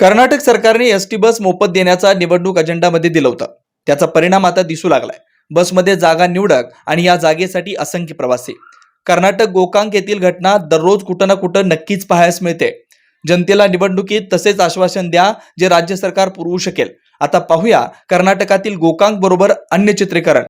कर्नाटक सरकारने ST bus मोफत देण्याचा निवडणूक अजेंडामध्ये दिलं होतं. त्याचा परिणाम आता दिसू लागलाय. बसमध्ये जागा निवडक आणि या जागेसाठी असंख्य प्रवासी. कर्नाटक गोकाक येथील घटना दररोज कुठं ना कुठं नक्कीच पाहायला मिळते. जनतेला निवडणुकीत तसेच आश्वासन द्या जे राज्य सरकार पुरवू शकेल. आता पाहूया कर्नाटकातील गोकाक बरोबर अन्य चित्रीकरण.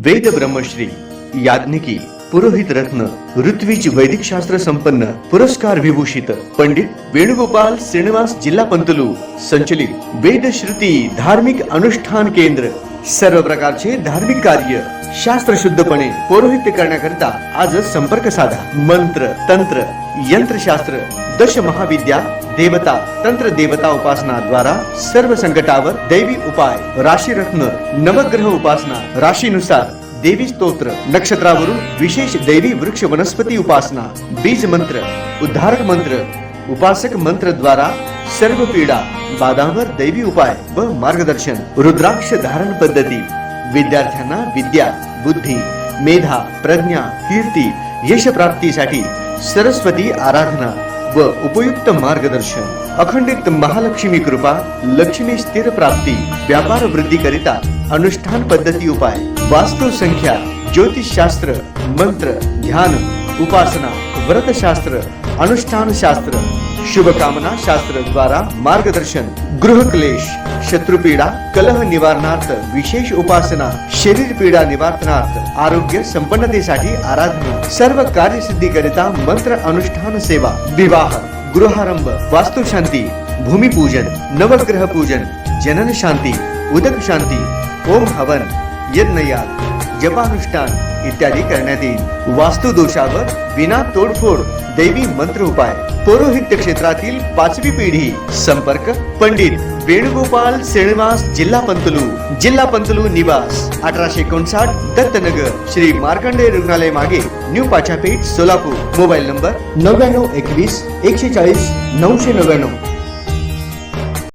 वेद ब्रह्मश्री याज्ञिकी पुरोहित रत्न ऋत्विज वैदिक शास्त्र संपन्न पुरस्कार विभूषित पंडित वेणुगोपाल श्रीनिवास जिल्हा पंतलू संचलित वेद श्रुती धार्मिक अनुष्ठान केंद्र. सर्व प्रकारचे धार्मिक कार्य शास्त्रशुद्धपणे पौरोहित्य करण्याकरिता आजच संपर्क साधा. मंत्र तंत्र यंत्रशास्त्र दश महाविद्या देवता तंत्र देवता उपासना द्वारा सर्व संकटावर दैवी उपाय, राशी रत्न नवग्रह उपासना, राशीनुसार देवी स्तोत्र, नक्षत्रावरून विशेष दैवी वृक्ष वनस्पती उपासना, बीज मंत्र, उद्धारक मंत्र, उपासक मंत्र द्वारा सर्व पीडा बाधांवर दैवी उपाय व मार्गदर्शन. रुद्राक्ष धारण पद्धती विद्यार्थ्यांना विद्या बुद्धी मेधा प्रज्ञा कीर्ती यश प्राप्तीसाठी सरस्वती आराधना व उपयुक्त मार्गदर्शन. अखंडित महालक्ष्मी कृपा लक्ष्मी स्थिर प्राप्ती व्यापार वृद्धी करिता अनुष्ठान पद्धती उपाय, वास्तु संख्या ज्योतिष शास्त्र मंत्र ध्यान उपासना व्रत शास्त्र अनुष्ठान शास्त्र शुभकामना शास्त्र द्वारा मार्गदर्शन. गृह क्लेश शत्रुपीडा कलह निवारणार्थ विशेष उपासना, शरीर पीडा निवारणार्थ आरोग्य संपन्नतेसाठी आराधना, सर्व कार्यसिद्धी करिता मंत्र अनुष्ठान सेवा, विवाह गृहारंभ वास्तुशांती भूमिपूजन नवग्रह पूजन जनन शांती उदक शांती ओम हवन यज्ञयाग जपानुष्ठान इत्यादी करण्यात येईल. वास्तु दोषावर विना तोडफोड दैवी मंत्र उपाय. पौरोहित्य क्षेत्रातील 5वी पिढी. संपर्क पंडित वेणुगोपाल श्रीनिवास जिल्हा पंतलू निवास 1859 दत्तनगर श्री मार्कंडेय रुग्णालय मागे new Pachhapeth Solapur. Mobile number 9921 140 999.